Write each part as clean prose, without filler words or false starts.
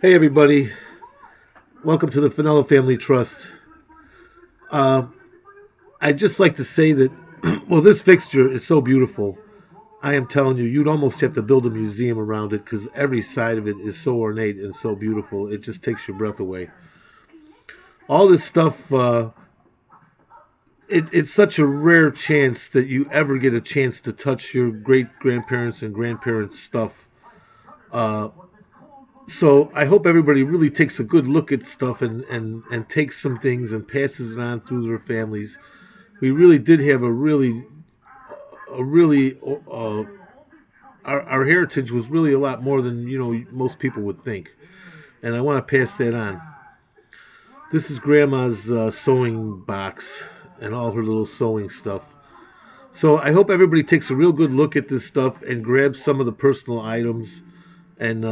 Hey everybody, welcome to the Fanello Family Trust. Uh, I'd just like to say that, well, this fixture is so beautiful. I am telling you, you'd almost have to build a museum around it because every side of it is so ornate and so beautiful. It just takes your breath away. All this stuff, it's such a rare chance that you ever get a chance to touch your great grandparents and grandparents' stuff. Uh, So I hope everybody really takes a good look at stuff and takes some things and passes it on through their families. We really did have a really our heritage was really a lot more than most people would think, and I want to pass that on. This is Grandma's sewing box and all her little sewing stuff. So I hope everybody takes a real good look at this stuff and grabs some of the personal items. And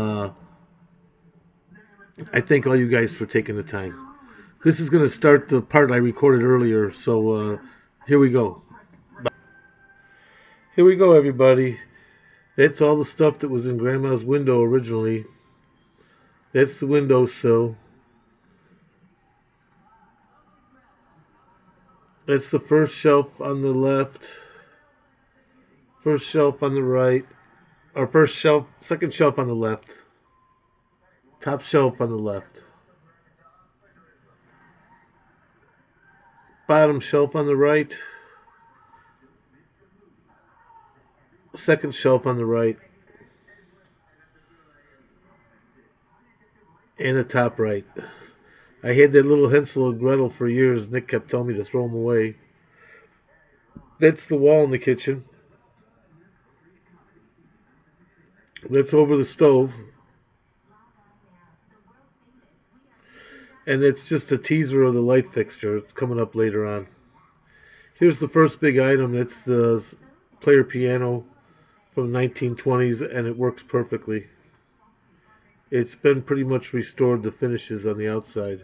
I thank all you guys for taking the time. This is going to start the part I recorded earlier, so here we go. Here we go, everybody. That's all the stuff that was in Grandma's window originally. That's the windowsill. That's the first shelf on the left, first shelf on the right, or first shelf, second shelf on the left, top shelf on the left, bottom shelf on the right, second shelf on the right, and the top right. I had that little Hansel and Gretel for years. Nick kept telling me to throw them away. That's the wall in the kitchen. That's over the stove. And it's just a teaser of the light fixture. It's coming up later on. Here's the first big item. That's the player piano from the 1920s, and it works perfectly. It's been pretty much restored, the finishes on the outside.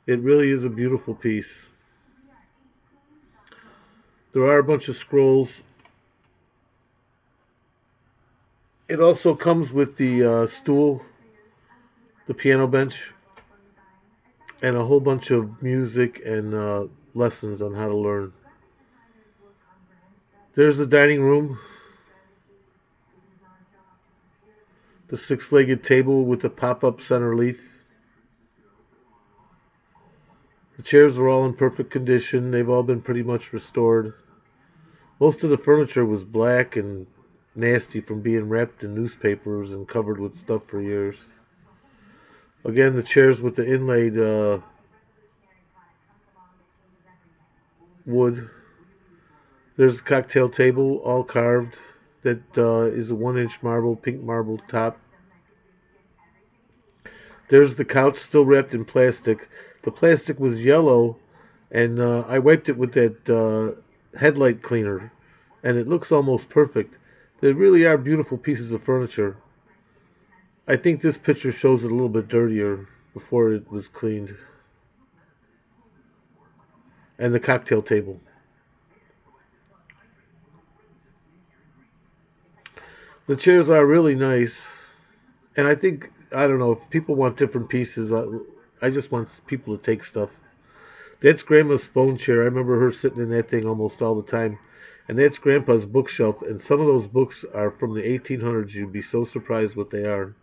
It really is a beautiful piece. There are a bunch of scrolls. It also comes with the stool, the piano bench, and a whole bunch of music and lessons on how to learn. There's the dining room, the six-legged table with the pop-up center leaf. The chairs are all in perfect condition. They've all been pretty much restored. Most of the furniture was black and nasty from being wrapped in newspapers and covered with stuff for years. Again, the chairs with the inlaid wood. There's a cocktail table, all carved. That is a 1-inch marble, pink marble top. There's the couch, still wrapped in plastic. The plastic was yellow, and I wiped it with that headlight cleaner, and it looks almost perfect. They really are beautiful pieces of furniture. I think this picture shows it a little bit dirtier before it was cleaned. And the cocktail table. The chairs are really nice, and I think, I don't know, if people want different pieces, I just want people to take stuff. That's Grandma's phone chair. I remember her sitting in that thing almost all the time. And that's Grandpa's bookshelf, and some of those books are from the 1800s. You'd be so surprised what they are.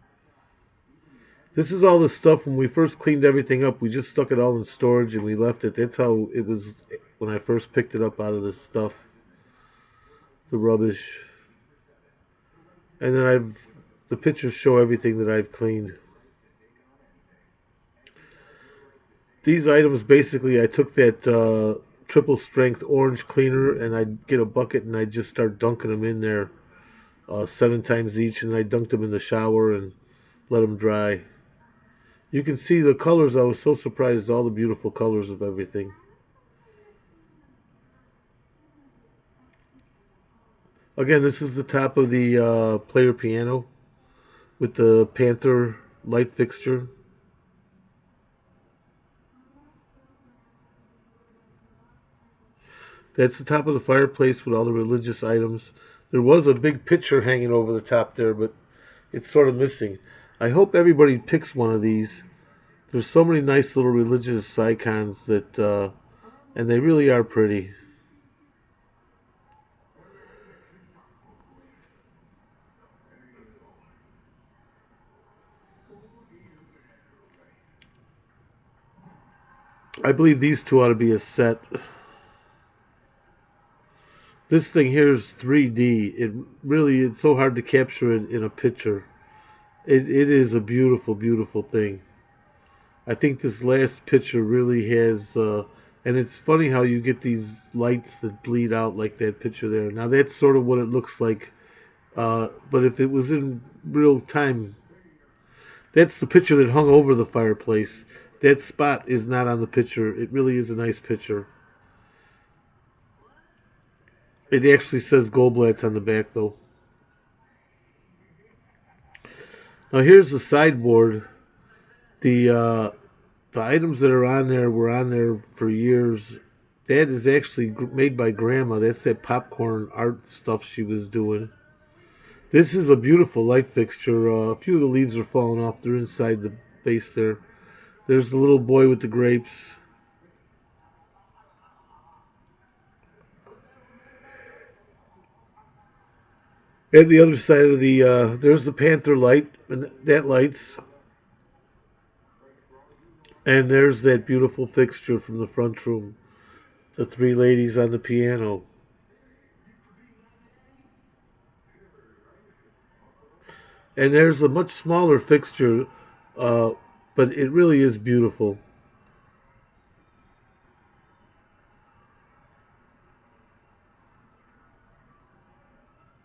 This is all the stuff when we first cleaned everything up. We just stuck it all in storage and we left it. That's how it was when I first picked it up out of the stuff, the rubbish. And then the pictures show everything that I've cleaned. These items, basically, I took that triple strength orange cleaner and I'd get a bucket and I'd just start dunking them in there 7 times each, and I dunked them in the shower and let them dry. You can see the colors. I was so surprised, all the beautiful colors of everything. Again, this is the top of the player piano with the Panther light fixture. That's the top of the fireplace with all the religious items. There was a big picture hanging over the top there, but it's sort of missing. I hope everybody picks one of these. There's so many nice little religious icons that, and they really are pretty. I believe these two ought to be a set. This thing here is 3D. It's so hard to capture it in a picture. It is a beautiful, beautiful thing. I think this last picture really has, and it's funny how you get these lights that bleed out like that picture there. Now that's sort of what it looks like, but if it was in real time, that's the picture that hung over the fireplace. That spot is not on the picture. It really is a nice picture. It actually says Goldblatt's on the back though. Now here's the sideboard. The items that are on there were on there for years. That is actually made by Grandma. That's that popcorn art stuff she was doing. This is a beautiful light fixture. A few of the leaves are falling off. They're inside the base there. There's the little boy with the grapes. And the other side of there's the panther light, and that lights. And there's that beautiful fixture from the front room. The three ladies on the piano. And there's a much smaller fixture, uh, but it really is beautiful.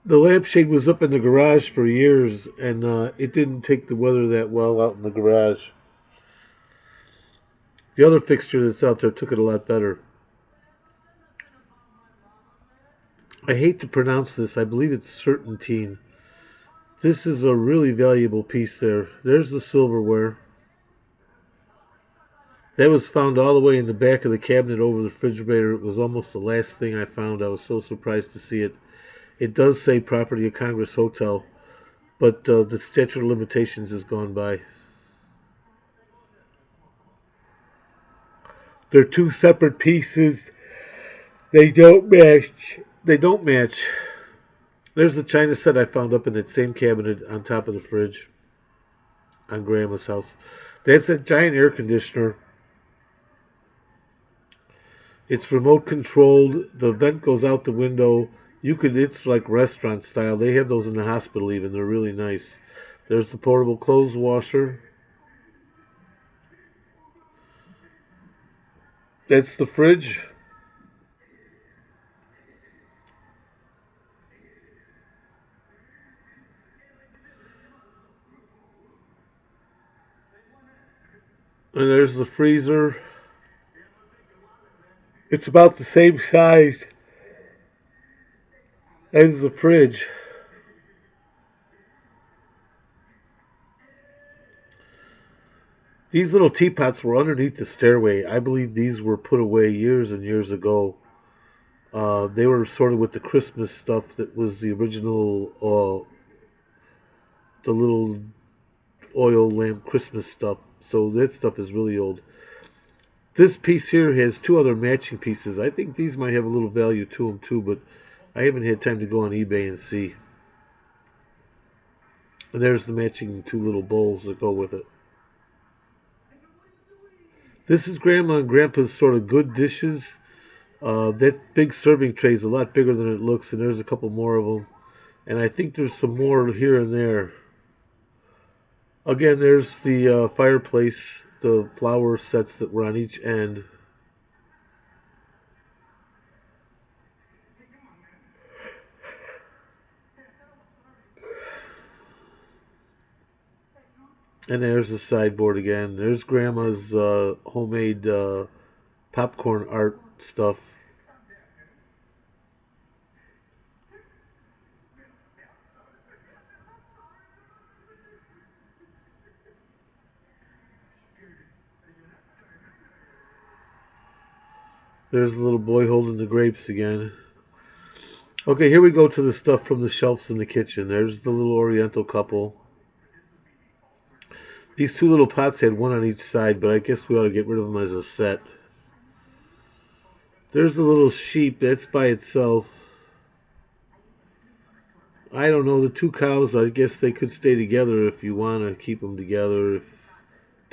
The lampshade was up in the garage for years, and it didn't take the weather that well out in the garage. The other fixture that's out there took it a lot better. I hate to pronounce this. I believe it's Serpentine. This is a really valuable piece there. There's the silverware. That was found all the way in the back of the cabinet over the refrigerator. It was almost the last thing I found. I was so surprised to see it. It does say Property of Congress Hotel, but the statute of limitations has gone by. They're two separate pieces. They don't match. They don't match. There's the china set I found up in that same cabinet on top of the fridge on Grandma's house. That's a giant air conditioner. It's remote controlled. The vent goes out the window. It's like restaurant style. They have those in the hospital even. They're really nice. There's the portable clothes washer. That's the fridge. And there's the freezer. It's about the same size as the fridge. These little teapots were underneath the stairway. I believe these were put away years and years ago. They were sort of with the Christmas stuff that was the original, the little oil lamp Christmas stuff. So that stuff is really old. This piece here has two other matching pieces. I think these might have a little value to them too, but I haven't had time to go on eBay and see. And there's the matching two little bowls that go with it. This is Grandma and Grandpa's sort of good dishes. That big serving tray is a lot bigger than it looks, and there's a couple more of them. And I think there's some more here and there. Again, there's the fireplace, the flower sets that were on each end. And there's the sideboard again. There's Grandma's homemade popcorn art stuff. There's the little boy holding the grapes again. Okay, here we go to the stuff from the shelves in the kitchen. There's the little Oriental couple. These two little pots had one on each side, but I guess we ought to get rid of them as a set. There's the little sheep. That's by itself. I don't know. The two cows, I guess they could stay together if you want to keep them together. If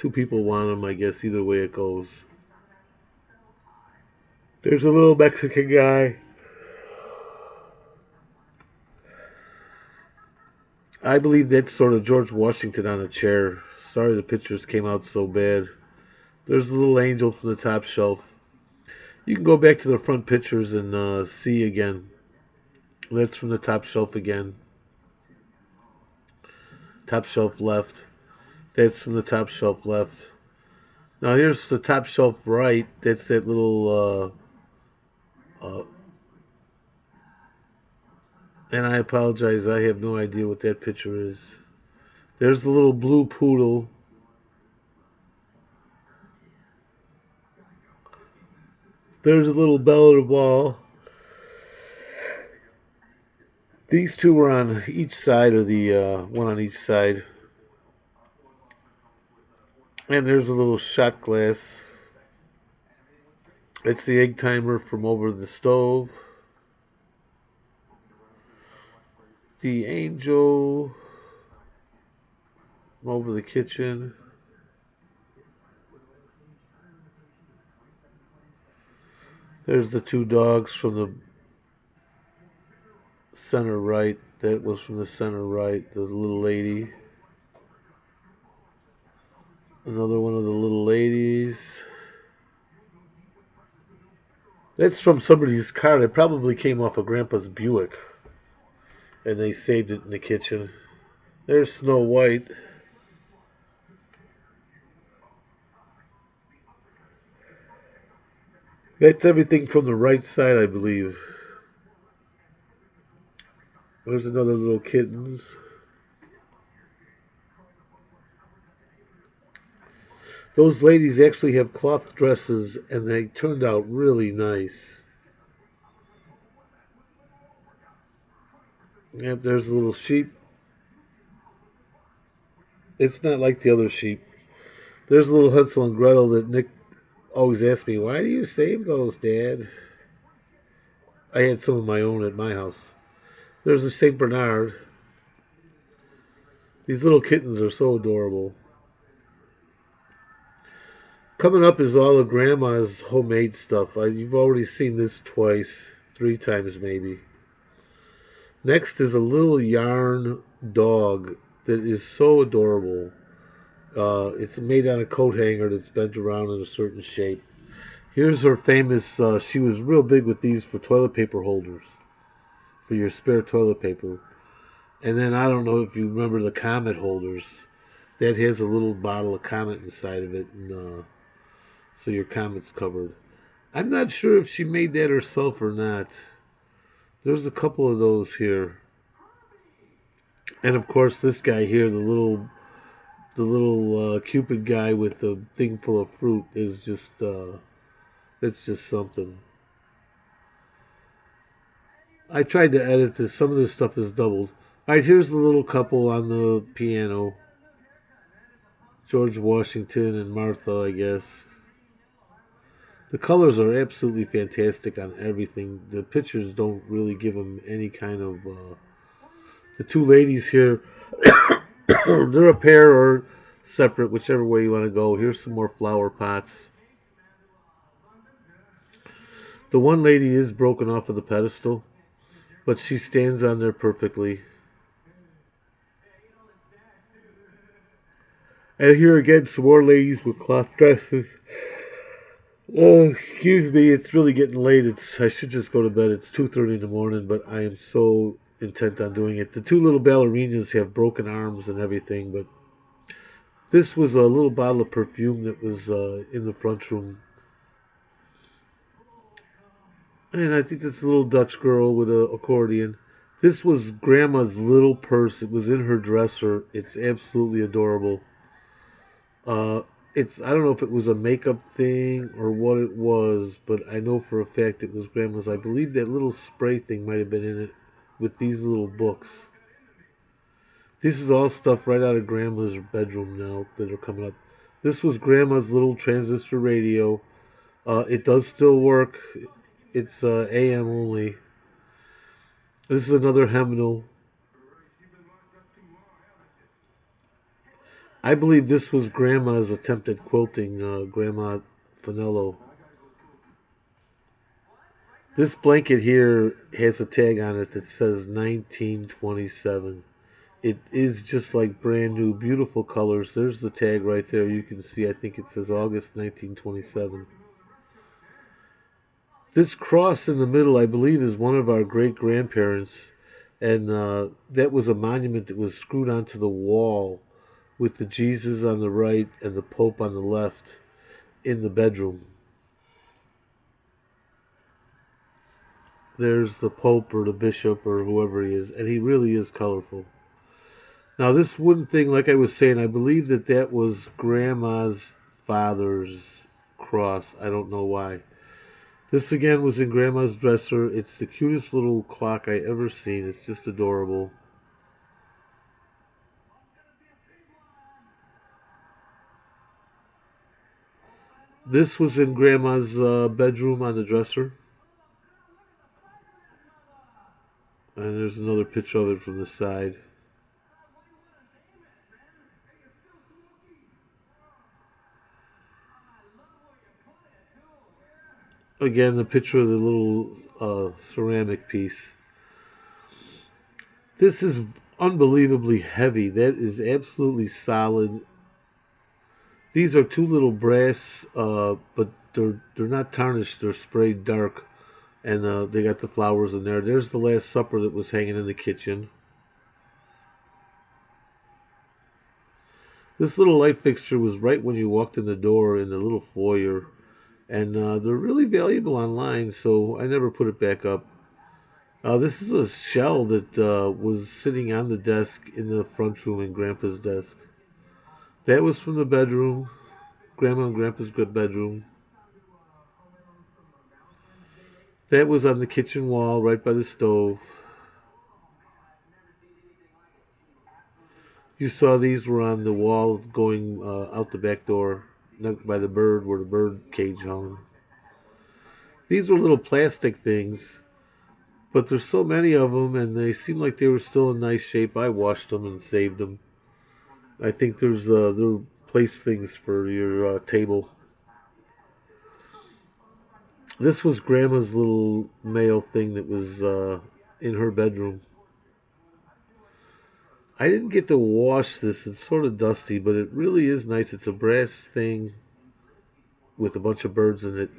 two people want them, I guess either way it goes. There's a little Mexican guy. I believe that's sort of George Washington on a chair. Sorry the pictures came out so bad. There's a little angel from the top shelf. You can go back to the front pictures and see again. That's from the top shelf again. Top shelf left. That's from the top shelf left. Now here's the top shelf right. That's that little, and I apologize, I have no idea what that picture is. There's the little blue poodle. There's a little belle of the ball. These two were on each side of the, one on each side. And there's a little shot glass. It's the egg timer from over the stove. The angel from over the kitchen. There's the two dogs from the center right. That was from the center right. The little lady. Another one of the little ladies. That's from somebody's car. It probably came off of Grandpa's Buick. And they saved it in the kitchen. There's Snow White. That's everything from the right side, I believe. There's another little kittens. Those ladies actually have cloth dresses, and they turned out really nice. Yep, there's a little sheep. It's not like the other sheep. There's a little Hansel and Gretel that Nick always asks me, why do you save those, Dad? I had some of my own at my house. There's a St. Bernard. These little kittens are so adorable. Coming up is all of Grandma's homemade stuff. You've already seen this twice, 3 times maybe. Next is a little yarn dog that is so adorable. It's made on a coat hanger that's bent around in a certain shape. Here's her famous, she was real big with these for toilet paper holders, for your spare toilet paper. And then I don't know if you remember the Comet holders. That has a little bottle of Comet inside of it, and so your Comet's covered. I'm not sure if she made that herself or not. There's a couple of those here. And of course this guy here, the little Cupid guy with the thing full of fruit is just, it's just something. I tried to edit this. Some of this stuff is doubled. Alright, here's the little couple on the piano. George Washington and Martha, I guess. The colors are absolutely fantastic on everything. The pictures don't really give them any kind of... the two ladies here, they're a pair or separate, whichever way you want to go. Here's some more flower pots. The one lady is broken off of the pedestal, but she stands on there perfectly. And here again, some more ladies with cloth dresses. Oh, excuse me, it's really getting late. I should just go to bed. It's 2:30 in the morning, but I am so intent on doing it. The two little ballerinas have broken arms and everything, but this was a little bottle of perfume that was in the front room. And I think this little Dutch girl with an accordion. This was Grandma's little purse. It was in her dresser. It's absolutely adorable. I don't know if it was a makeup thing or what it was, but I know for a fact it was Grandma's. I believe that little spray thing might have been in it with these little books. This is all stuff right out of Grandma's bedroom now that are coming up. This was Grandma's little transistor radio. It does still work. It's AM only. This is another hymnal. I believe this was Grandma's attempt at quilting, Grandma Fanello. This blanket here has a tag on it that says 1927. It is just like brand new, beautiful colors. There's the tag right there. You can see, I think it says August 1927. This cross in the middle, I believe, is one of our great-grandparents. And that was a monument that was screwed onto the wall with the Jesus on the right and the Pope on the left in the bedroom. There's the Pope or the Bishop or whoever he is, and he really is colorful. Now this wooden thing, like I was saying, I believe that that was Grandma's father's cross. I don't know why. This again was in Grandma's dresser. It's the cutest little clock I ever seen. It's just adorable. This was in Grandma's bedroom on the dresser. And there's another picture of it from the side. Again, the picture of the little ceramic piece. This is unbelievably heavy. That is absolutely solid. These are two little brass, but they're not tarnished. They're sprayed dark, and they got the flowers in there. There's the Last Supper that was hanging in the kitchen. This little light fixture was right when you walked in the door in the little foyer, and they're really valuable online, so I never put it back up. This is a shell that was sitting on the desk in the front room in Grandpa's desk. That was from the bedroom, Grandma and Grandpa's good bedroom. That was on the kitchen wall right by the stove. You saw these were on the wall going out the back door by the bird where the bird cage hung. These were little plastic things, but there's so many of them and they seem like they were still in nice shape. I washed them and saved them. I think they're place things for your table. This was Grandma's little mail thing that was in her bedroom. I didn't get to wash this. It's sort of dusty, but it really is nice. It's a brass thing with a bunch of birds in it.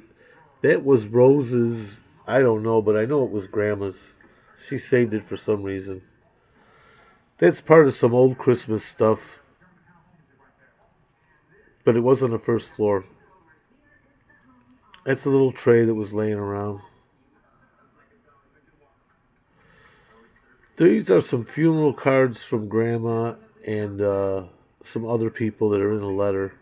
That was Rose's. I don't know, but I know it was Grandma's. She saved it for some reason. That's part of some old Christmas stuff, but it was on the first floor. That's a little tray that was laying around. These are some funeral cards from Grandma and some other people that are in a letter.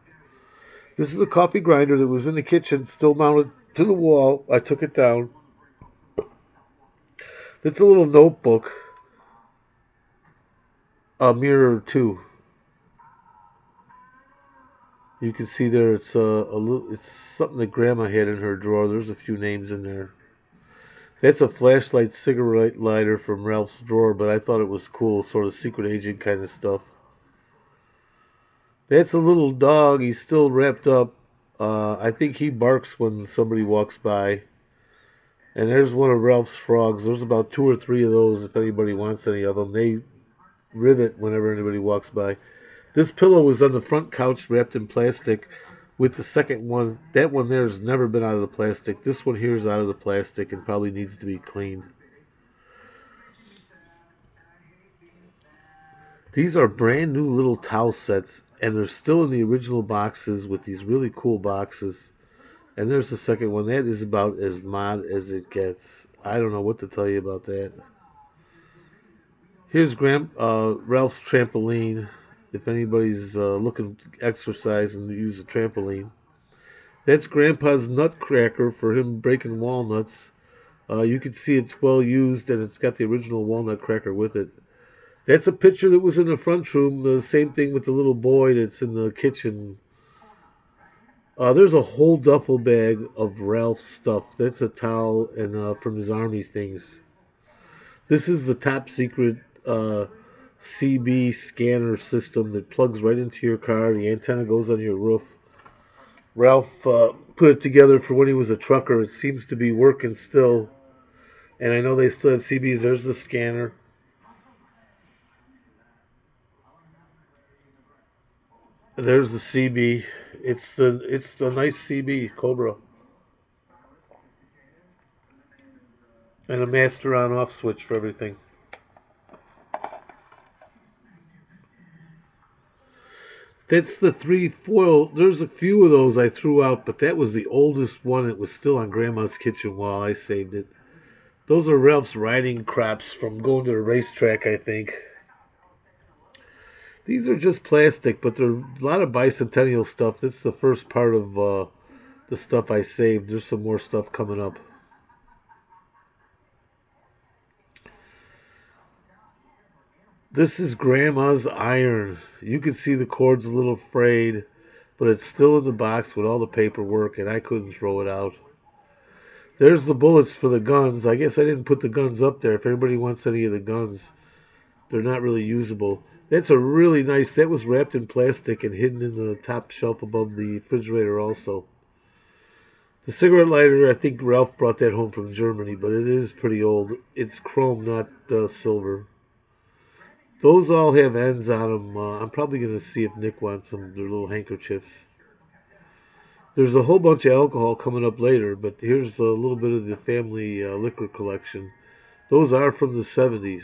This is a coffee grinder that was in the kitchen, still mounted to the wall. I took it down. It's a little notebook, a mirror too. You can see there it's it's something that Grandma had in her drawer. There's a few names in there. That's a flashlight cigarette lighter from Ralph's drawer, but I thought it was cool, sort of secret agent kind of stuff. That's a little dog. He's still wrapped up. I think he barks when somebody walks by. And there's one of Ralph's frogs. There's about two or three of those if anybody wants any of them. They rivet whenever anybody walks by. This pillow was on the front couch wrapped in plastic with the second one. That one there has never been out of the plastic. This one here is out of the plastic and probably needs to be cleaned. These are brand new little towel sets, and they're still in the original boxes with these really cool boxes. And there's the second one. That is about as mod as it gets. I don't know what to tell you about that. Here's Ralph's trampoline. If anybody's looking to exercise and use a trampoline. That's Grandpa's nutcracker for him breaking walnuts. You can see it's well used and it's got the original walnut cracker with it. That's a picture that was in the front room. The same thing with the little boy that's in the kitchen. There's a whole duffel bag of Ralph's stuff. That's a towel and from his army things. This is the top secret CB scanner system that plugs right into your car. The antenna goes on your roof. Ralph put it together for when he was a trucker. It seems to be working still. And I know they still have CBs. There's the scanner. And there's the CB. It's the nice CB Cobra and a master on off switch for everything. That's the three foil. There's a few of those I threw out, but that was the oldest one. It was still on Grandma's kitchen wall. I saved it. Those are Ralph's riding crops from going to the racetrack, I think. These are just plastic, but there's a lot of bicentennial stuff. This is the first part of the stuff I saved. There's some more stuff coming up. This is Grandma's iron. You can see the cord's a little frayed, but it's still in the box with all the paperwork, and I couldn't throw it out. There's the bullets for the guns. I guess I didn't put the guns up there. If anybody wants any of the guns, they're not really usable. That's a really nice, that was wrapped in plastic and hidden in the top shelf above the refrigerator also. The cigarette lighter, I think Ralph brought that home from Germany, but it is pretty old. It's chrome, not silver. Those all have ends on them. I'm probably going to see if Nick wants them. They're little handkerchiefs. There's a whole bunch of alcohol coming up later, but here's a little bit of the family liquor collection. Those are from the 70s.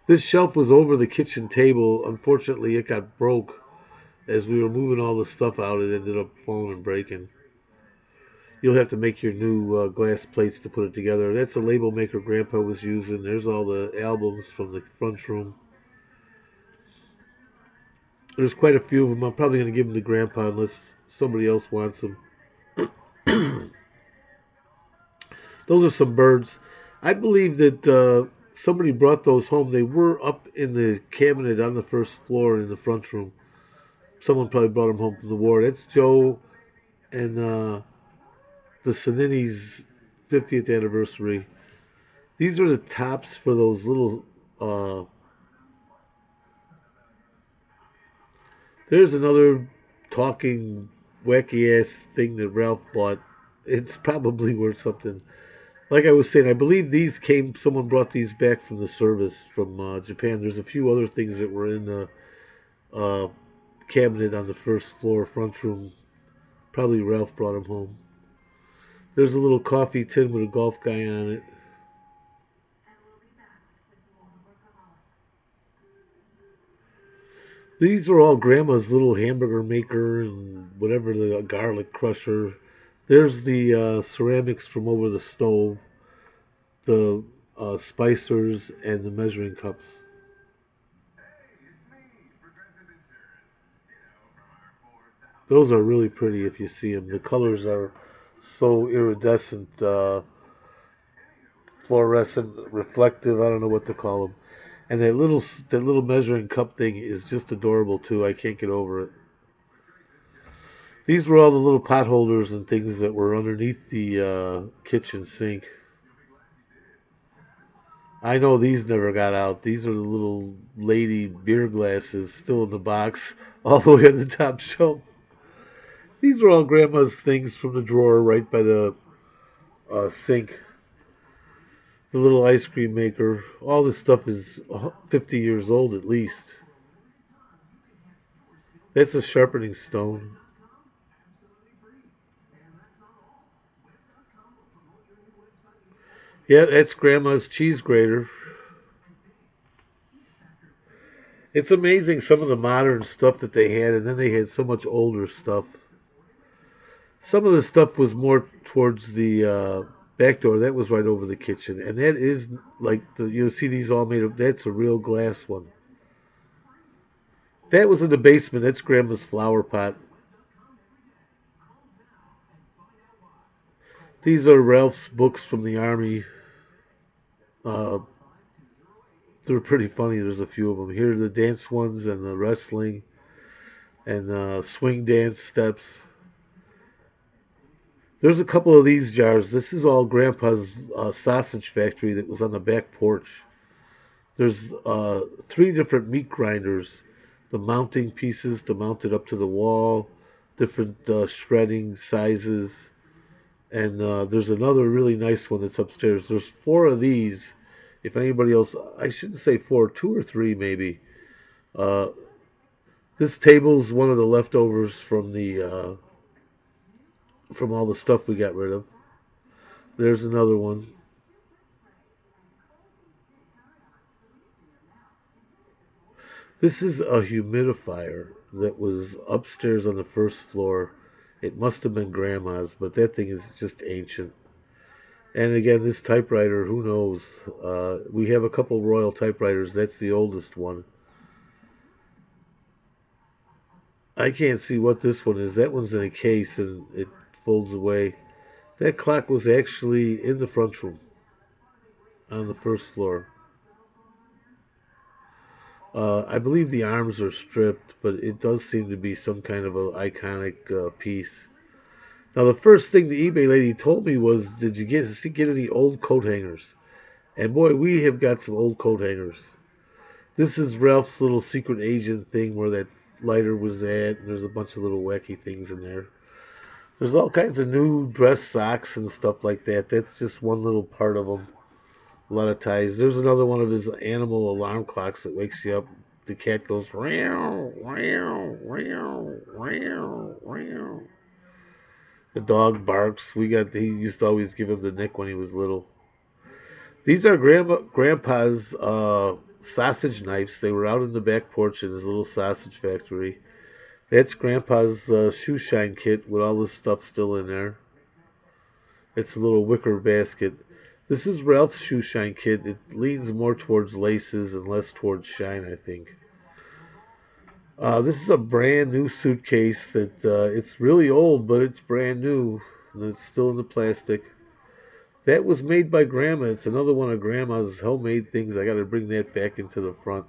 This shelf was over the kitchen table. Unfortunately, it got broke. As we were moving all the stuff out, it ended up falling and breaking. You'll have to make your new glass plates to put it together. That's a label maker Grandpa was using. There's all the albums from the front room. There's quite a few of them. I'm probably going to give them to Grandpa unless somebody else wants them. Those are some birds. I believe that somebody brought those home. They were up in the cabinet on the first floor in the front room. Someone probably brought them home from the war. That's Joe and the Sanini's 50th anniversary. These are the tops for those little... there's another talking wacky-ass thing that Ralph bought. It's probably worth something. Like I was saying, I believe these came, someone brought these back from the service from Japan. There's a few other things that were in the uh, cabinet on the first floor, front room. Probably Ralph brought them home. There's a little coffee tin with a golf guy on it. These are all Grandma's little hamburger maker and whatever, the garlic crusher. There's the ceramics from over the stove, the spicers, and the measuring cups. Those are really pretty if you see them. The colors are so iridescent, fluorescent, reflective. I don't know what to call them. And that little measuring cup thing is just adorable too. I can't get over it. These were all the little pot holders and things that were underneath the kitchen sink. I know these never got out. These are the little lady beer glasses still in the box, all the way on the top shelf. These are all Grandma's things from the drawer right by the sink. The little ice cream maker. All this stuff is 50 years old at least. That's a sharpening stone. Yeah, that's Grandma's cheese grater. It's amazing some of the modern stuff that they had, and then they had so much older stuff. Some of the stuff was more towards the back door. That was right over the kitchen, and that is like you see these all made of. That's a real glass one. That was in the basement. That's Grandma's flower pot. These are Ralph's books from the army. Uh, They're pretty funny. There's a few of them. Here are the dance ones and the wrestling and swing dance steps. There's a couple of these jars. This is all Grandpa's sausage factory that was on the back porch. There's three different meat grinders, the mounting pieces to mount it up to the wall, different shredding sizes, and there's another really nice one that's upstairs. There's four of these. If anybody else, I shouldn't say four, two or three maybe. Uh, this table's one of the leftovers from all the stuff we got rid of. There's another one. This is a humidifier that was upstairs on the first floor. It must have been Grandma's, but that thing is just ancient. And again, this typewriter, who knows? We have a couple Royal typewriters. That's the oldest one. I can't see what this one is. That one's in a case and it folds away. That clock was actually in the front room on the first floor. I believe the arms are stripped, but it does seem to be some kind of an iconic piece. Now, the first thing the eBay lady told me was, "Did you get any old coat hangers?" And boy, we have got some old coat hangers. This is Ralph's little secret agent thing where that lighter was at, and there's a bunch of little wacky things in there. There's all kinds of new dress socks and stuff like that. That's just one little part of them. A lot of ties. There's another one of his animal alarm clocks that wakes you up. The cat goes meow, meow, meow, meow, meow. The dog barks. He used to always give him the nick when he was little. These are Grandpa's sausage knives. They were out in the back porch in his little sausage factory. That's Grandpa's shoe shine kit with all this stuff still in there. It's a little wicker basket. This is Ralph's shoe shine kit. It leans more towards laces and less towards shine, I think. This is a brand new suitcase that it's really old, but it's brand new. And it's still in the plastic. That was made by Grandma. It's another one of Grandma's homemade things. I got to bring that back into the front.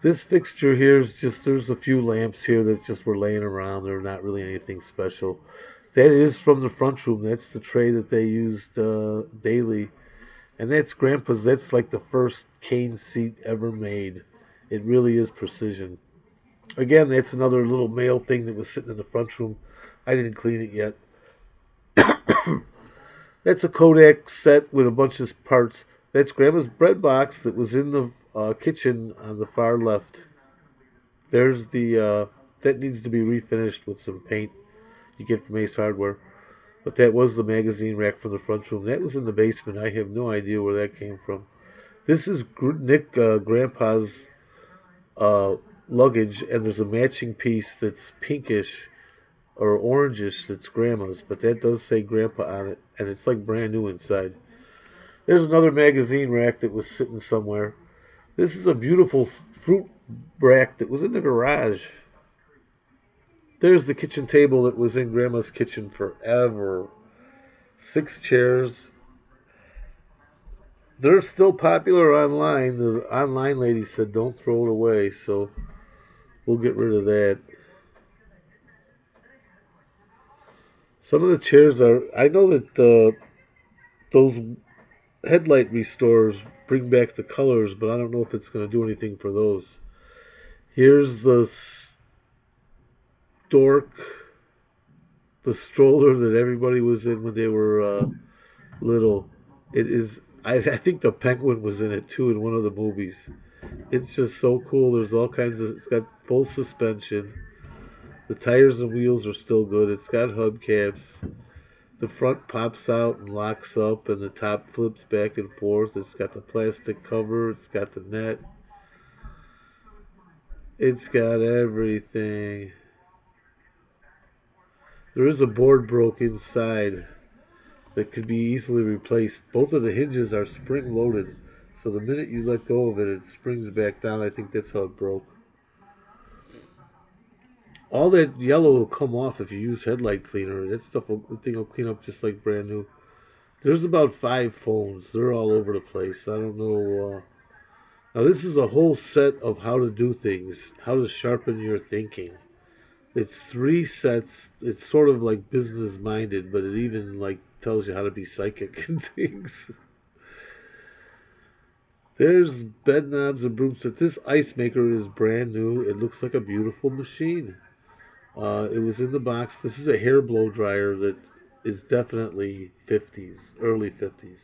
This fixture here is just, there's a few lamps here that just were laying around. They're not really anything special. That is from the front room. That's the tray that they used daily. And that's Grandpa's. That's like the first cane seat ever made. It really is precision. Again, that's another little mail thing that was sitting in the front room. I didn't clean it yet. That's a Kodak set with a bunch of parts. That's Grandma's bread box that was in the kitchen on the far left. There's that needs to be refinished with some paint you get from Ace Hardware. But that was the magazine rack from the front room. That was in the basement. I have no idea where that came from. This is Grandpa's uh, luggage, and there's a matching piece that's pinkish or orangish that's Grandma's, but that does say Grandpa on it, and it's like brand new inside. There's another magazine rack that was sitting somewhere. This is a beautiful fruit rack that was in the garage. There's the kitchen table that was in Grandma's kitchen forever. 6 chairs. They're still popular online. The online lady said don't throw it away, so we'll get rid of that. Some of the chairs are, I know that those headlight restorers bring back the colors, but I don't know if it's going to do anything for those. Here's the stork, the stroller that everybody was in when they were little. It is. I think the penguin was in it too in one of the movies. It's just so cool. There's all kinds of. It's got full suspension. The tires and wheels are still good. It's got hubcaps. The front pops out and locks up, and the top flips back and forth. It's got the plastic cover. It's got the net. It's got everything. There is a board broke inside that could be easily replaced. Both of the hinges are spring-loaded, so the minute you let go of it, it springs back down. I think that's how it broke. All that yellow will come off if you use headlight cleaner. That thing will clean up just like brand new. There's about 5 phones. They're all over the place. I don't know. Now this is a whole set of how to do things, how to sharpen your thinking. It's 3 sets. It's sort of like business minded, but it even like tells you how to be psychic and things. There's bed knobs and broomsticks. This ice maker is brand new. It looks like a beautiful machine. It was in the box. This is a hair blow dryer that is definitely 50s, early 50s.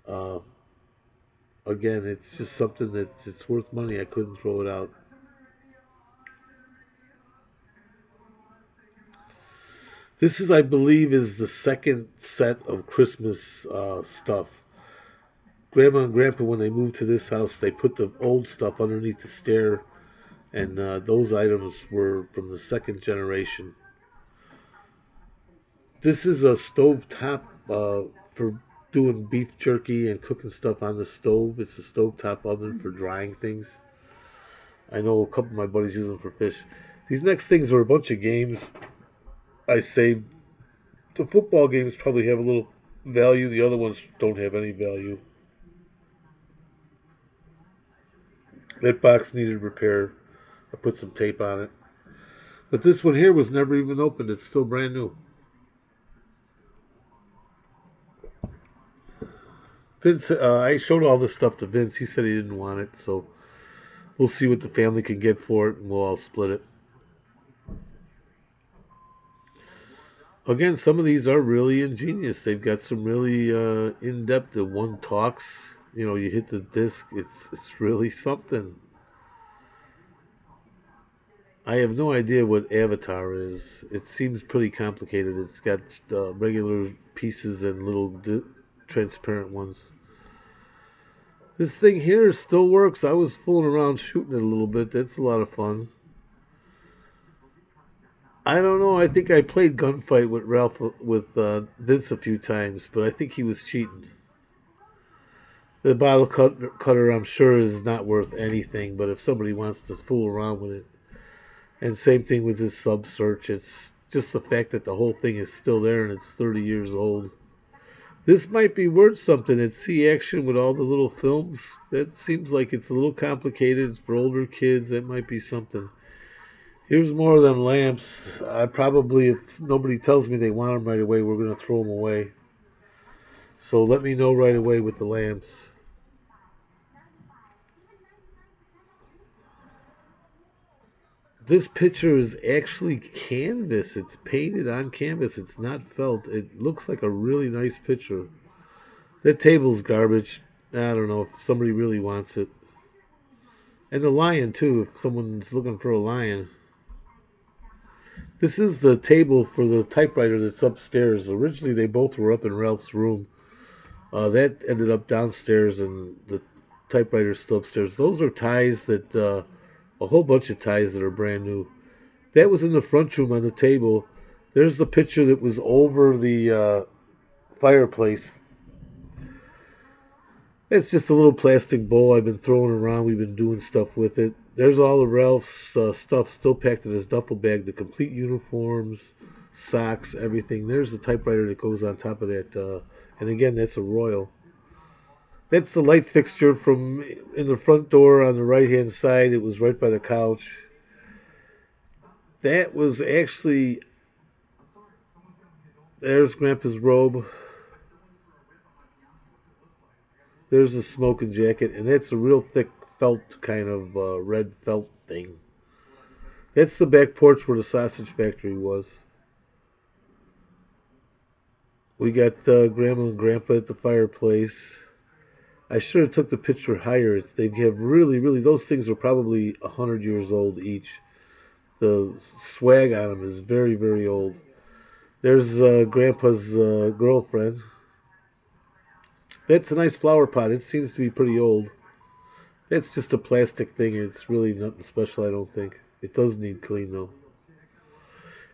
Uh, Again, it's just something that it's worth money. I couldn't throw it out. This is, I believe, is the second set of Christmas stuff. Grandma and Grandpa, when they moved to this house, they put the old stuff underneath the stair, and those items were from the second generation. This is a stove top for doing beef jerky and cooking stuff on the stove. It's a stove top oven for drying things. I know a couple of my buddies use them for fish. These next things are a bunch of games. I saved. The football games probably have a little value. The other ones don't have any value. That box needed repair. I put some tape on it. But this one here was never even opened. It's still brand new. Vince, I showed all this stuff to Vince. He said he didn't want it, so we'll see what the family can get for it, and we'll all split it. Again, some of these are really ingenious. They've got some really in-depth. The one talks. You know, you hit the disc. It's really something. I have no idea what Avatar is. It seems pretty complicated. It's got regular pieces and little transparent ones. This thing here still works. I was fooling around shooting it a little bit. That's a lot of fun. I don't know. I think I played gunfight with Vince a few times, but I think he was cheating. The bottle cutter, I'm sure, is not worth anything, but if somebody wants to fool around with it. And same thing with this sub search. It's just the fact that the whole thing is still there and it's 30 years old. This might be worth something at C Action with all the little films. That seems like it's a little complicated. It's for older kids. That might be something. Here's more of them lamps. I probably, if nobody tells me they want them right away, we're going to throw them away. So let me know right away with the lamps. This picture is actually canvas. It's painted on canvas. It's not felt. It looks like a really nice picture. That table's garbage. I don't know if somebody really wants it. And the lion, too, if someone's looking for a lion. This is the table for the typewriter that's upstairs. Originally, they both were up in Ralph's room. That ended up downstairs, and the typewriter's still upstairs. Those are ties that, a whole bunch of ties that are brand new. That was in the front room on the table. There's the picture that was over the fireplace. It's just a little plastic bowl I've been throwing around. We've been doing stuff with it. There's all of Ralph's stuff still packed in his duffel bag. The complete uniforms, socks, everything. There's the typewriter that goes on top of that. And again, that's a Royal. That's the light fixture from in the front door on the right-hand side. It was right by the couch. That was actually... There's Grandpa's robe. There's a smoking jacket, and that's a real thick felt kind of red felt thing. That's the back porch where the sausage factory was. We got Grandma and Grandpa at the fireplace. I should have took the picture higher. They have really, those things are probably 100 years old each. The swag on them is very, very old. There's Grandpa's girlfriend. That's a nice flower pot. It seems to be pretty old. That's just a plastic thing. It's really nothing special, I don't think. It does need clean, though.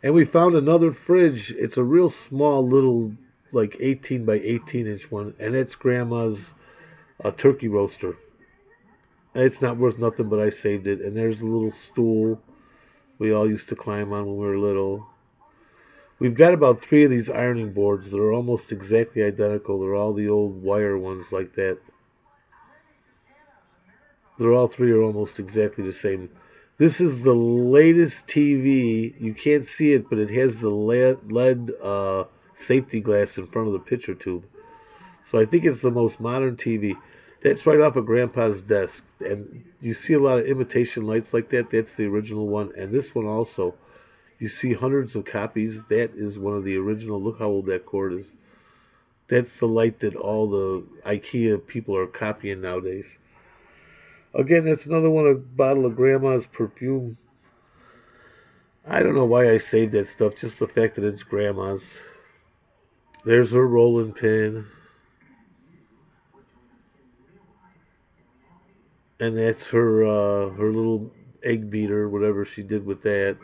And we found another fridge. It's a real small little, like 18 by 18 inch one. And it's Grandma's turkey roaster. And it's not worth nothing, but I saved it. And there's a little stool we all used to climb on when we were little. We've got about three of these ironing boards that are almost exactly identical. They're all the old wire ones like that. They're all three are almost exactly the same. This is the latest TV. You can't see it, but it has the LED safety glass in front of the picture tube. So I think it's the most modern TV. That's right off of Grandpa's desk. And you see a lot of imitation lights like that. That's the original one. And this one also. You see hundreds of copies. That is one of the original. Look how old that cord is. That's the light that all the IKEA people are copying nowadays. Again, that's another one, a bottle of Grandma's perfume. I don't know why I saved that stuff, just the fact that it's Grandma's. There's her rolling pin. And that's her little egg beater, whatever she did with that.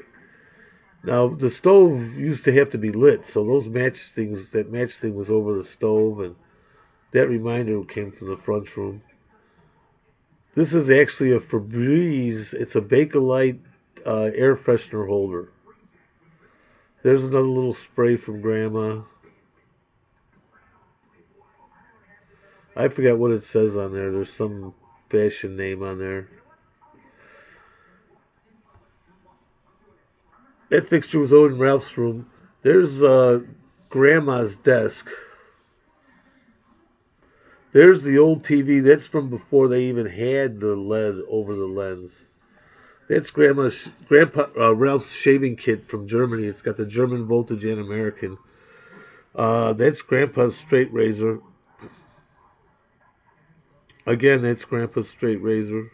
Now, the stove used to have to be lit, so those match things, that match thing was over the stove, and that reminder came from the front room. This is actually a Febreze. It's a Bakelite air freshener holder. There's another little spray from Grandma. I forgot what it says on there. There's some fashion name on there. That fixture was over in Ralph's room. There's Grandma's desk. There's the old TV. That's from before they even had the LED over the lens. That's Grandpa Ralph's shaving kit from Germany. It's got the German voltage and American. That's Grandpa's straight razor. Again, that's Grandpa's straight razor.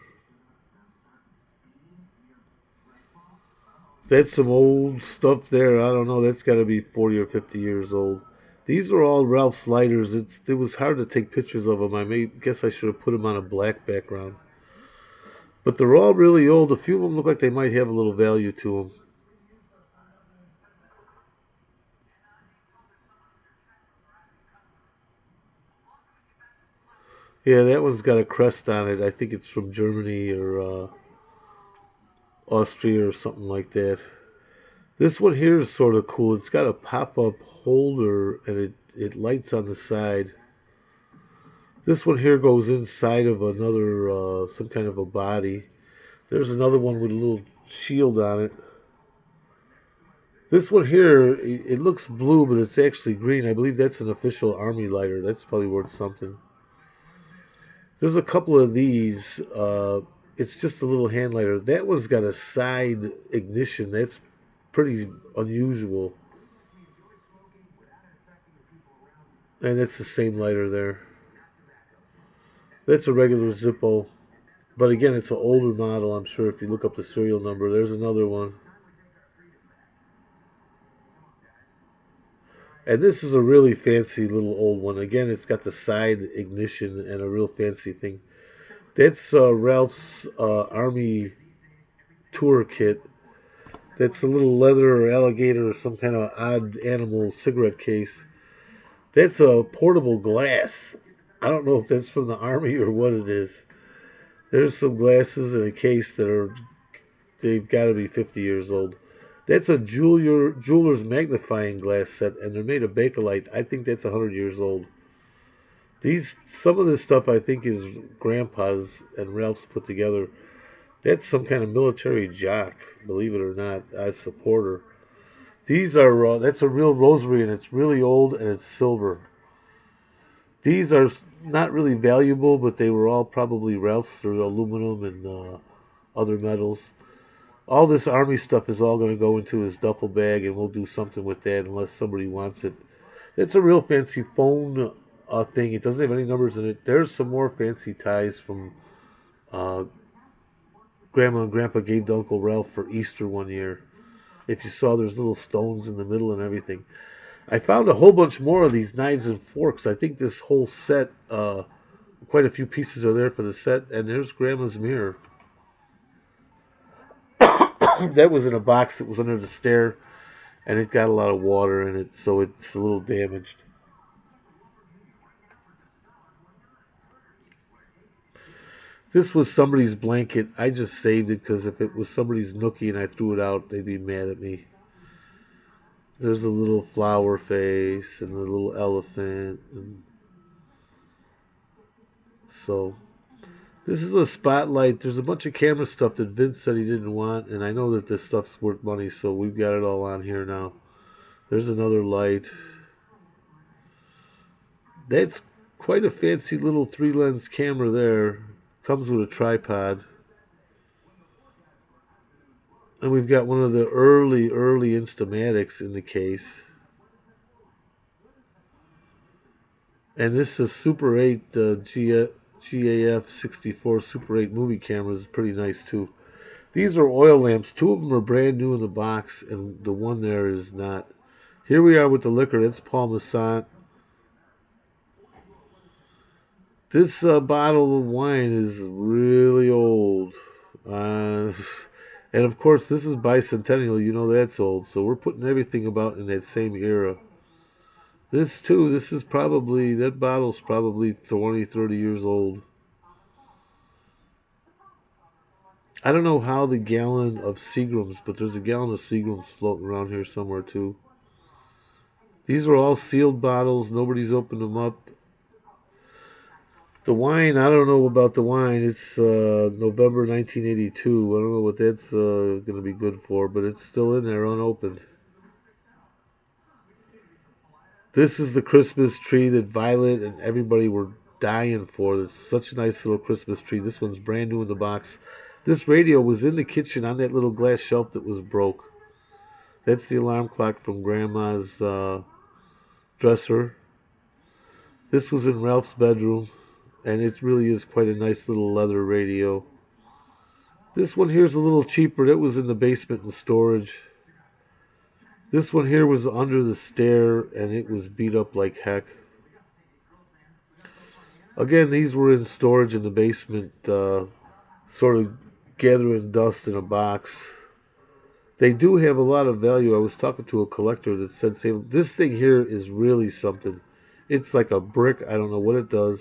That's some old stuff there. I don't know. That's got to be 40 or 50 years old. These are all Ralph's lighters. It was hard to take pictures of them. Guess I should have put them on a black background. But they're all really old. A few of them look like they might have a little value to them. Yeah, that one's got a crest on it. I think it's from Germany or Austria or something like that. This one here is sort of cool. It's got a pop-up holder and it lights on the side. This one here goes inside of another, some kind of a body. There's another one with a little shield on it. This one here, it looks blue, but it's actually green. I believe that's an official army lighter. That's probably worth something. There's a couple of these. It's just a little hand lighter. That one's got a side ignition. That's pretty unusual. And it's the same lighter there. That's a regular Zippo. But again, it's an older model, I'm sure, if you look up the serial number. There's another one. And this is a really fancy little old one. Again, it's got the side ignition and a real fancy thing. That's Ralph's Army Tour Kit. That's a little leather or alligator or some kind of odd animal cigarette case. That's a portable glass. I don't know if that's from the Army or what it is. There's some glasses in a case they've got to be 50 years old. That's a jeweler's magnifying glass set, and they're made of Bakelite. I think that's 100 years old. Some of this stuff I think is Grandpa's and Ralph's put together. That's some kind of military jock, believe it or not, a supporter. That's a real rosary, and it's really old, and it's silver. These are not really valuable, but they were all probably Ralph's or aluminum and other metals. All this army stuff is all going to go into his duffel bag, and we'll do something with that unless somebody wants it. It's a real fancy phone thing. It doesn't have any numbers in it. There's some more fancy ties from uh, Grandma and Grandpa gave to Uncle Ralph for Easter one year. If you saw, there's little stones in the middle and everything. I found a whole bunch more of these knives and forks. I think this whole set, quite a few pieces are there for the set. And there's Grandma's mirror. That was in a box that was under the stair, and it got a lot of water in it, so it's a little damaged. This was somebody's blanket. I just saved it because if it was somebody's nookie and I threw it out, they'd be mad at me. There's a little flower face and a little elephant. And so this is a spotlight. There's a bunch of camera stuff that Vince said he didn't want, and I know that this stuff's worth money, so we've got it all on here now. There's another light. That's quite a fancy little 3-lens camera there. Comes with a tripod. And we've got one of the early Instamatics in the case. And this is Super 8 GAF 64 Super 8 movie cameras. Pretty nice too. These are oil lamps. 2 of them are brand new in the box, and the one there is not. Here we are with the liquor. That's Paul Masson. This bottle of wine is really old. And of course, this is bicentennial. You know that's old. So we're putting everything about in that same era. This too, this is probably, that bottle's probably 20, 30 years old. I don't know how the gallon of Seagrams, but there's a gallon of Seagrams floating around here somewhere too. These are all sealed bottles. Nobody's opened them up. The wine, I don't know about the wine. It's November 1982. I don't know what that's going to be good for, but it's still in there unopened. This is the Christmas tree that Violet and everybody were dying for. It's such a nice little Christmas tree. This one's brand new in the box. This radio was in the kitchen on that little glass shelf that was broke. That's the alarm clock from Grandma's dresser. This was in Ralph's bedroom, and it really is quite a nice little leather radio. This one here is a little cheaper. That was in the basement in storage. This one here was under the stair, and it was beat up like heck. Again, these were in storage in the basement, sort of gathering dust in a box. They do have a lot of value. I was talking to a collector that said, "Say, this thing here is really something. It's like a brick. I don't know what it does."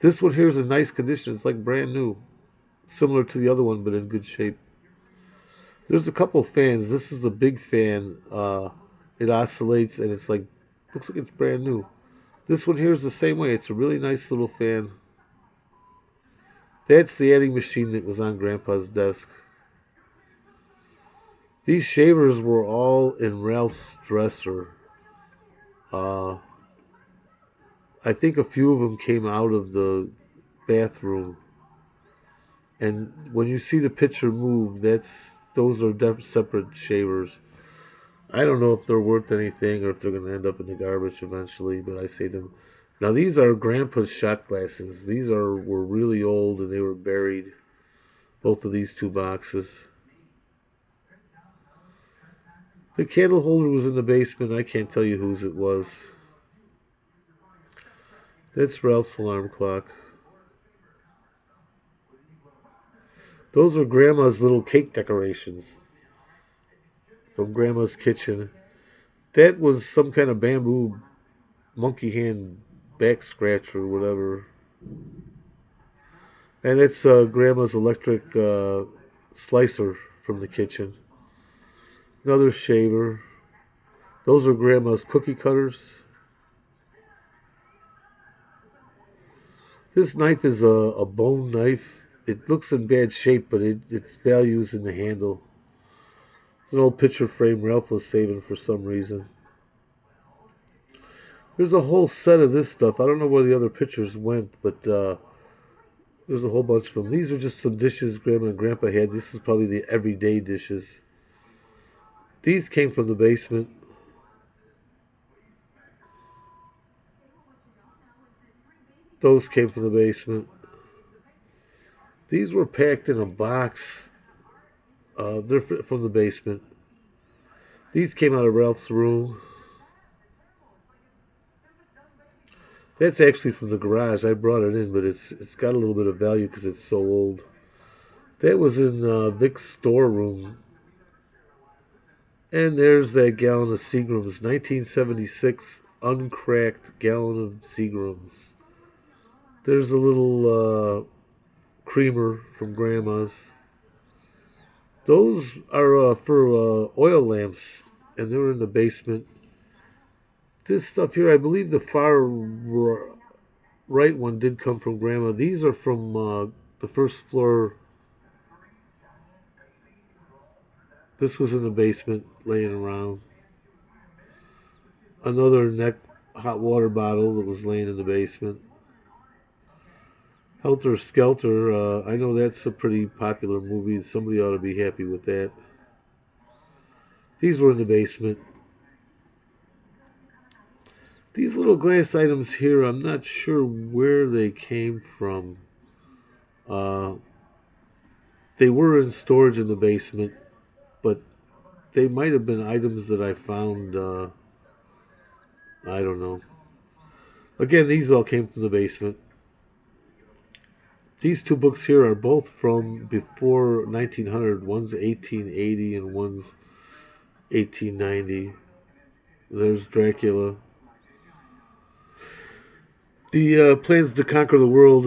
This one here is in nice condition. It's like brand new. Similar to the other one, but in good shape. There's a couple fans. This is a big fan. It oscillates, and it's like, looks like it's brand new. This one here is the same way. It's a really nice little fan. That's the adding machine that was on Grandpa's desk. These shavers were all in Ralph's dresser. I think a few of them came out of the bathroom. And when you see the picture move, those are separate shavers. I don't know if they're worth anything or if they're going to end up in the garbage eventually, but I say them. Now these are Grandpa's shot glasses. These were really old and they were buried. Both of these 2 boxes. The candle holder was in the basement. I can't tell you whose it was. That's Ralph's alarm clock. Those are Grandma's little cake decorations from Grandma's kitchen. That was some kind of bamboo monkey hand back scratch or whatever. And it's Grandma's electric slicer from the kitchen. Another shaver. Those are Grandma's cookie cutters. This knife is a bone knife. It looks in bad shape, but its value is in the handle. It's an old picture frame Ralph was saving for some reason. There's a whole set of this stuff. I don't know where the other pictures went, but there's a whole bunch of them. These are just some dishes Grandma and Grandpa had. This is probably the everyday dishes. These came from the basement. Those came from the basement. These were packed in a box. They're from the basement. These came out of Ralph's room. That's actually from the garage. I brought it in, but it's got a little bit of value because it's so old. That was in Vic's storeroom. And there's that gallon of Seagram's. 1976 uncracked gallon of Seagram's. There's a little creamer from Grandma's. Those are for oil lamps. and they're in the basement. This stuff here, I believe the far right one did come from Grandma. These are from the first floor. This was in the basement, laying around. Another neck hot water bottle that was laying in the basement. Helter Skelter, I know that's a pretty popular movie. Somebody ought to be happy with that. These were in the basement. These little glass items here, I'm not sure where they came from. Uh, they were in storage in the basement, but they might have been items that I found, I don't know. Again, these all came from the basement. These two books here are both from before 1900. One's 1880 and one's 1890. There's Dracula. The Plans to Conquer the World.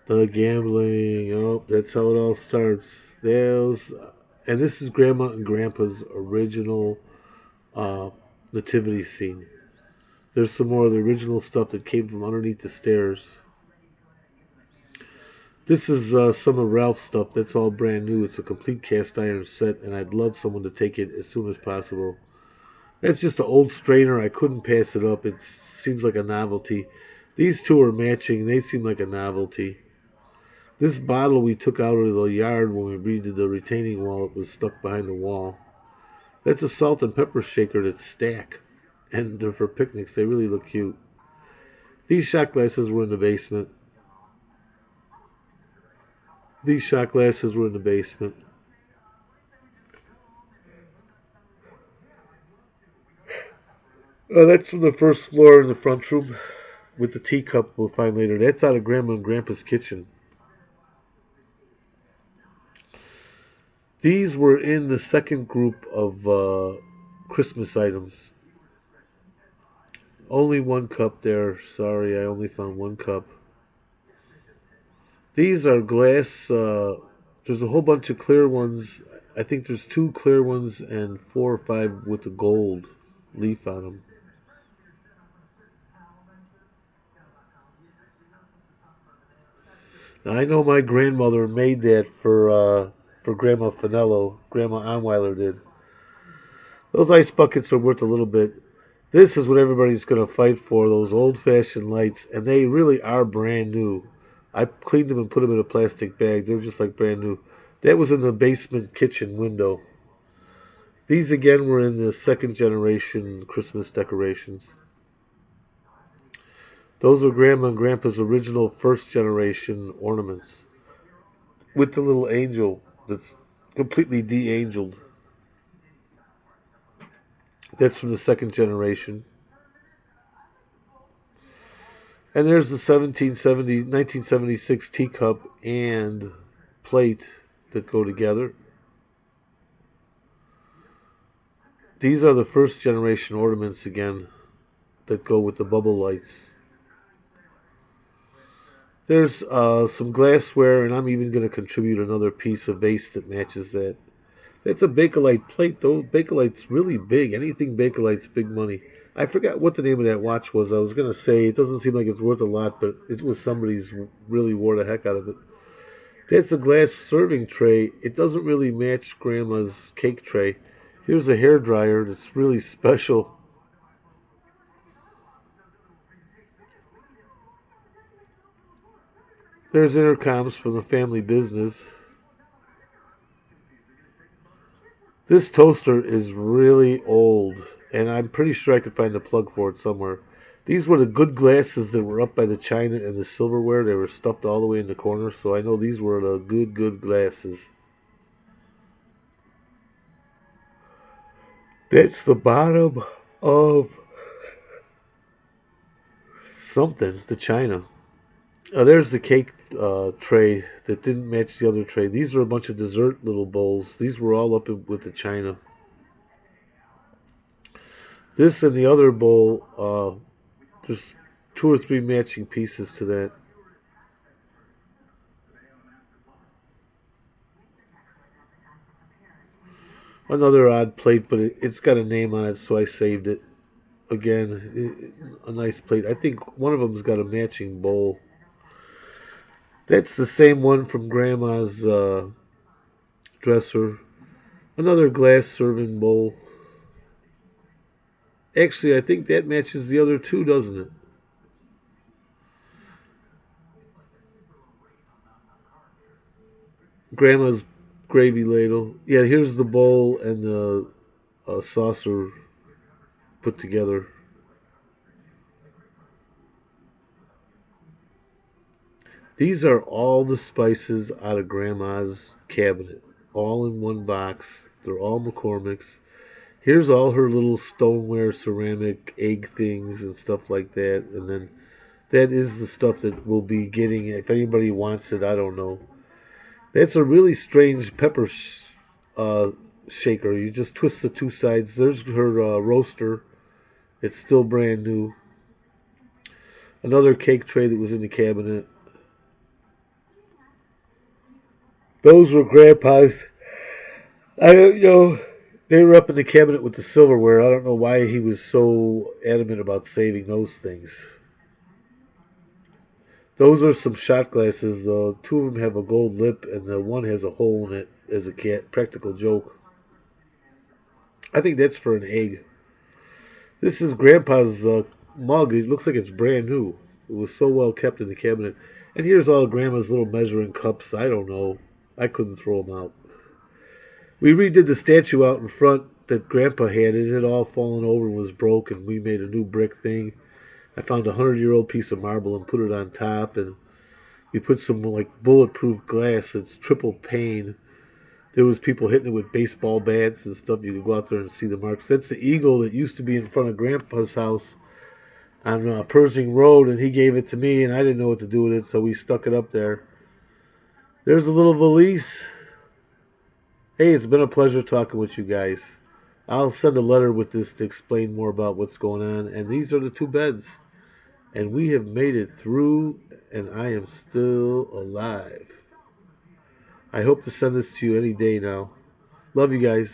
The gambling. Oh, that's how it all starts. Those, and this is Grandma and Grandpa's original uh, nativity scene. There's some more of the original stuff that came from underneath the stairs. This is some of Ralph's stuff. That's all brand new. It's a complete cast iron set, and I'd love someone to take it as soon as possible. That's just an old strainer. I couldn't pass it up. It seems like a novelty. These two are matching. They seem like a novelty. This bottle we took out of the yard when we redid the retaining wall. It was stuck behind the wall. That's a salt and pepper shaker that's stack. And they're for picnics. They really look cute. These shot glasses were in the basement. These shot glasses were in the basement. That's from the first floor in the front room with the teacup we'll find later. That's out of Grandma and Grandpa's kitchen. These were in the second group of Christmas items. Only one cup there. Sorry, I only found one cup. These are glass. There's a whole bunch of clear ones. I think there's two clear ones and four or five with the gold leaf on them. Now, I know my grandmother made that for Grandma Fanello. Grandma Onweiler did. Those ice buckets are worth a little bit. This is what everybody's going to fight for, those old-fashioned lights, and they really are brand new. I cleaned them and put them in a plastic bag. They're just like brand new. That was in the basement kitchen window. These again were in the second generation Christmas decorations. Those are Grandma and Grandpa's original first generation ornaments with the little angel that's completely de-angeled. That's from the second generation. And there's the 1976 teacup and plate that go together. These are the first generation ornaments again that go with the bubble lights. There's some glassware, and I'm even going to contribute another piece of vase that matches that. That's a Bakelite plate, though. Bakelite's really big. Anything Bakelite's big money. I forgot what the name of that watch was. I was going to say, it doesn't seem like it's worth a lot, but it was somebody's really wore the heck out of it. That's a glass serving tray. It doesn't really match Grandma's cake tray. Here's a hair dryer that's really special. There's intercoms from the family business. This toaster is really old, and I'm pretty sure I could find a plug for it somewhere. These were the good glasses that were up by the china and the silverware. They were stuffed all the way in the corner, so I know these were the good glasses. That's the bottom of something, the china. There's the cake tray that didn't match the other tray. These are a bunch of dessert little bowls. These were all up with the china. This and the other bowl, there's two or three matching pieces to that. Another odd plate, but it's got a name on it, so I saved it. Again, a nice plate. I think one of them's got a matching bowl. That's the same one from Grandma's dresser. Another glass serving bowl. Actually, I think that matches the other two, doesn't it? Grandma's gravy ladle. Yeah, here's the bowl and the saucer put together. These are all the spices out of Grandma's cabinet, all in one box. They're all McCormick's. Here's all her little stoneware, ceramic, egg things and stuff like that. And then that is the stuff that we'll be getting. If anybody wants it, I don't know. That's a really strange pepper uh, shaker. You just twist the two sides. There's her roaster. It's still brand new. Another cake tray that was in the cabinet. Those were Grandpa's. I don't know. They were up in the cabinet with the silverware. I don't know why he was so adamant about saving those things. Those are some shot glasses. Two of them have a gold lip, and the one has a hole in it as a practical joke. I think that's for an egg. This is Grandpa's mug. It looks like it's brand new. It was so well kept in the cabinet. And here's all Grandma's little measuring cups. I don't know. I couldn't throw them out. We redid the statue out in front that Grandpa had. It had all fallen over and was broke, and we made a new brick thing. I found a 100-year-old piece of marble and put it on top, and we put some like bulletproof glass. It's triple pane. There was people hitting it with baseball bats and stuff. You could go out there and see the marks. That's the eagle that used to be in front of Grandpa's house on Pershing Road, and he gave it to me, and I didn't know what to do with it, so we stuck it up there. There's a little valise. Hey, it's been a pleasure talking with you guys. I'll send a letter with this to explain more about what's going on. And these are the two beds. And we have made it through, and I am still alive. I hope to send this to you any day now. Love you guys.